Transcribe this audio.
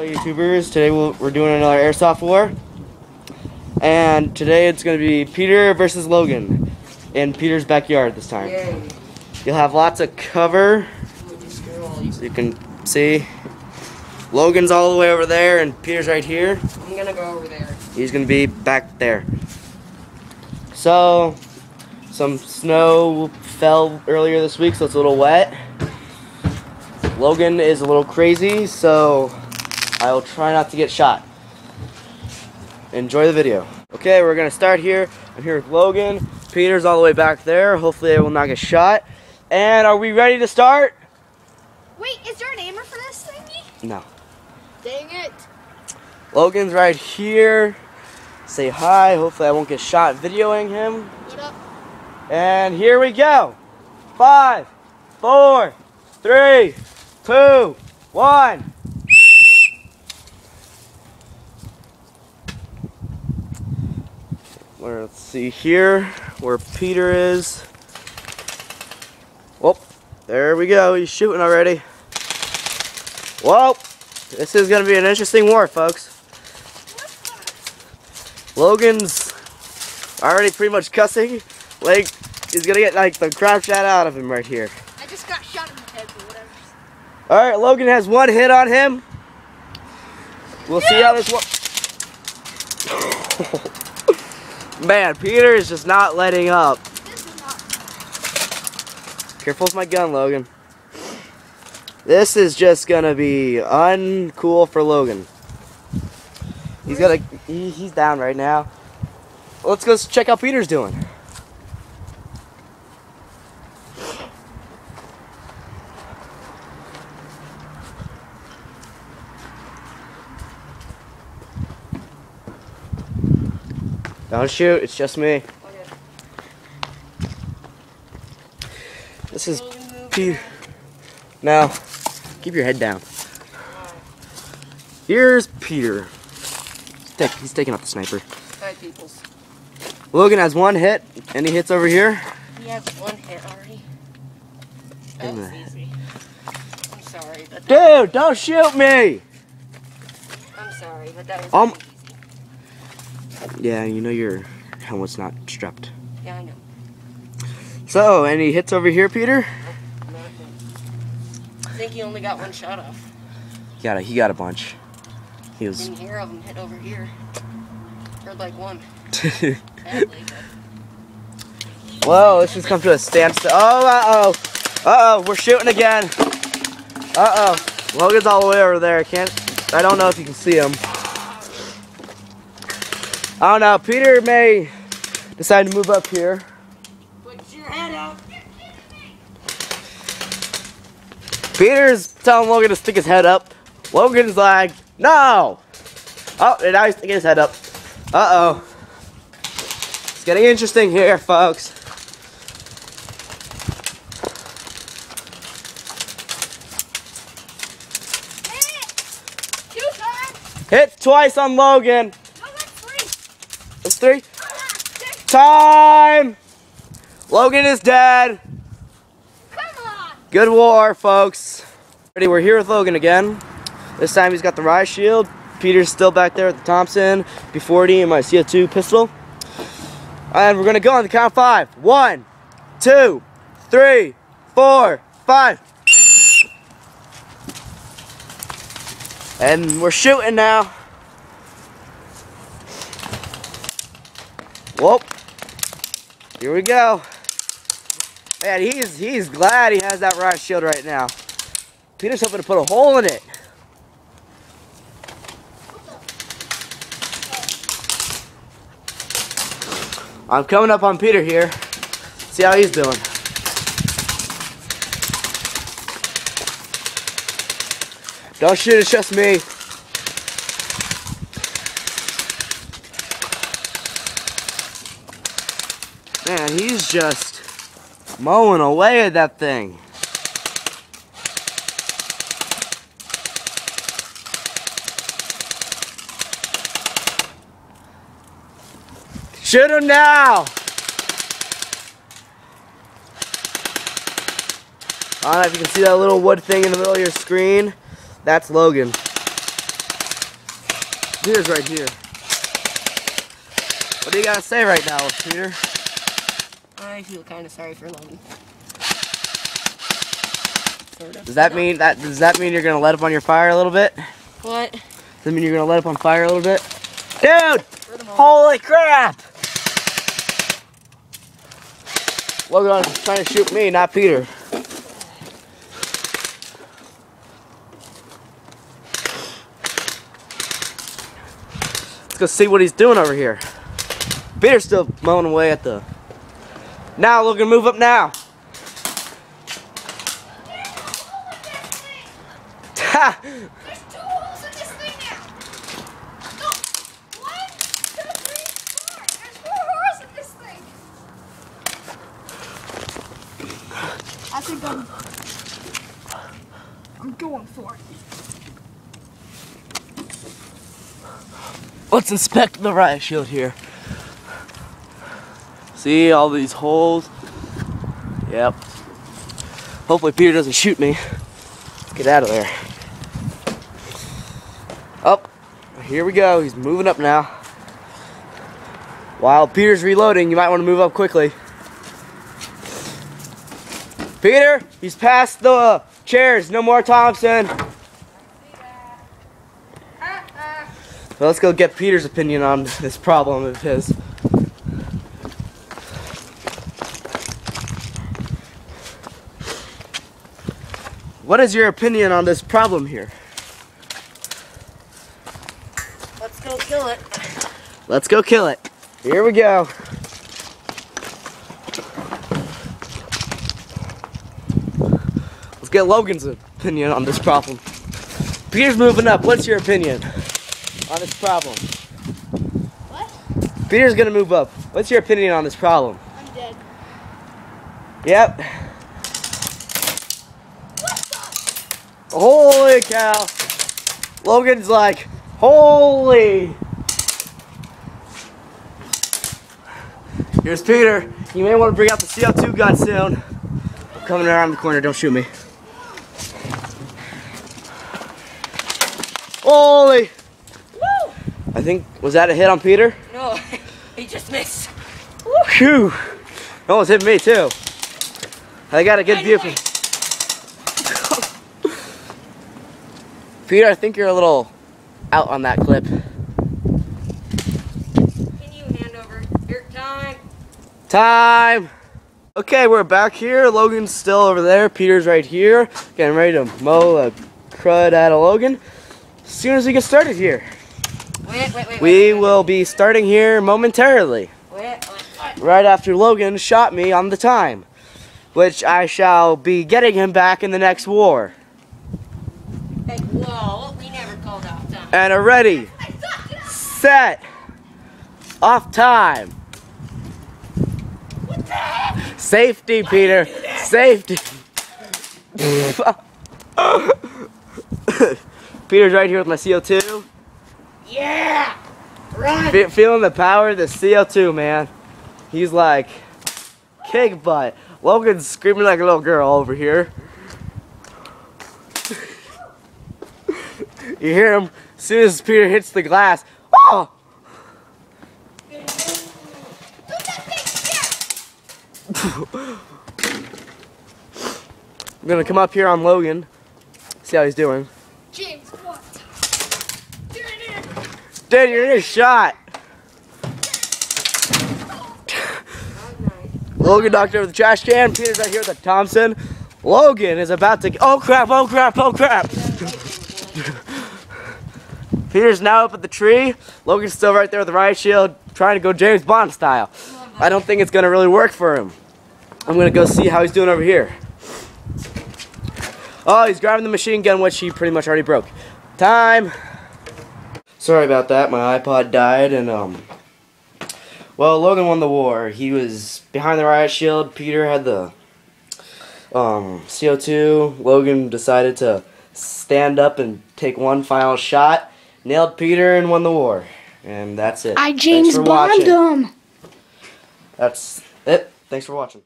YouTubers. Today we're doing another airsoft war, and today it's going to be Peter versus Logan in Peter's backyard this time. Yay. You'll have lots of cover, so you can see. Logan's all the way over there, and Peter's right here. I'm gonna go over there. He's going to be back there. So, some snow fell earlier this week, so it's a little wet. Logan is a little crazy, so I will try not to get shot. Enjoy the video. Okay, we're gonna start here. I'm here with Logan. Peter's all the way back there. Hopefully I will not get shot. And are we ready to start? Wait, is there an aimer for this thingy? No. Dang it. Logan's right here. Say hi. Hopefully I won't get shot videoing him. What up? And here we go. 5, 4, 3, 2, 1. Let's see here where Peter is. Whoop, there we go. He's shooting already. Whoa, this is going to be an interesting war, folks. Logan's already pretty much cussing. Like, he's going to get like the crap shot out of him right here. I just got shot in the head or whatever. Alright, Logan has one hit on him. We'll see how this one. Man, Peter is just not letting up. Careful with my gun, Logan. This is just gonna be uncool for Logan. He's down right now. Let's go check out Peter's doing. Don't shoot, it's just me. Okay. This is Peter. Now, keep your head down. Here's Peter. He's taking out the sniper. Hi, peoples. Logan has one hit. Any hits over here? He has one hit already. That was easy. I'm sorry, but Dude, don't shoot me! I'm sorry, but that was easy. Yeah, you know your helmet's not strapped. Yeah, I know. So, any hits over here, Peter? Nope, nothing. I think he only got one shot off. He got a bunch. He was. Didn't hear of him hit over here. Heard like one. Sadly, but... Whoa, let's just come to a standstill. Oh, uh-oh, we're shooting again. Uh-oh, Logan's all the way over there. I don't know if you can see him. I don't know, Peter may decide to move up here. Put your head up. Peter's telling Logan to stick his head up. Logan's like, no! Oh, and now he's sticking his head up. Uh-oh. It's getting interesting here, folks. Hit! 2 times! Hit twice on Logan. No, that's 3. That's 3. Time! Logan is dead. Come on! Good war, folks. Ready, we're here with Logan again. This time he's got the riot shield. Peter's still back there with the Thompson P40 and my CO2 pistol. And we're gonna go on the count of 5. 1, 2, 3, 4, 5. And we're shooting now. Whoop. Here we go. Man, he's glad he has that riot shield right now. Peter's hoping to put a hole in it. I'm coming up on Peter here. See how he's doing. Don't shoot, it's just me. Man, he's just mowing away at that thing. Shoot him now! I don't know if you can see that little wood thing in the middle of your screen. That's Logan. Peter's right here. What do you gotta say right now, Peter? I feel kind of sorry for Logan. Sort of. Does that mean you're gonna let up on your fire a little bit? What? Does that mean you're gonna let up on fire a little bit? Dude! Holy crap! Logan's trying to shoot me, not Peter. Let's go see what he's doing over here. Peter's still mowing away at the... Now, Logan, move up now. Ha! There's 2 holes in this thing now. No. 1, 2, 3, 4. There's 4 holes in this thing. I think I'm going for it. Let's inspect the riot shield here. See all these holes? Yep. Hopefully Peter doesn't shoot me. Let's get out of there. Oh, here we go. He's moving up now. While Peter's reloading, you might want to move up quickly. Peter, he's past the chairs. No more Thompson. Well, let's go get Peter's opinion on this problem of his. What is your opinion on this problem here? Let's go kill it. Let's go kill it. Here we go. Let's get Logan's opinion on this problem. Peter's moving up. What's your opinion on this problem? What? Peter's gonna move up. What's your opinion on this problem? I'm dead. Yep. Holy cow. Logan's like, holy. Here's Peter. You may want to bring out the CO2 gun soon. I'm coming around the corner. Don't shoot me. Holy. Woo! I think, was that a hit on Peter? No, he just missed. Whew. Almost hit me too. I got a good view from... Peter, I think you're a little out on that clip. Can you hand over your time? Time! Okay, we're back here. Logan's still over there. Peter's right here. Getting ready to mow a crud out of Logan. As soon as we get started here. We will be starting here momentarily. Right after Logan shot me on the time. Which I shall be getting him back in the next war. Hey, whoa, we never called off time. And a ready, set, off time. What the heck? Safety, Peter. Safety. Peter's right here with my CO2. Yeah! Run! Feeling the power of the CO2, man. He's like, kick butt. Logan's screaming like a little girl over here. You hear him as soon as Peter hits the glass. Oh! I'm gonna come up here on Logan, see how he's doing. James, what? Dude, you're in a shot. Logan knocked over the trash can. Peter's right here with the Thompson. Logan is about to. Oh crap! Oh crap! Oh crap! Peter's now up at the tree. Logan's still right there with the riot shield, trying to go James Bond style. I don't think it's gonna really work for him. I'm gonna go see how he's doing over here. Oh, he's grabbing the machine gun, which he pretty much already broke. Time. Sorry about that. My iPod died, and well, Logan won the war. He was behind the riot shield. Peter had the CO2. Logan decided to stand up and take one final shot. Nailed Peter and won the war. And that's it. I James Bond him. That's it. Thanks for watching.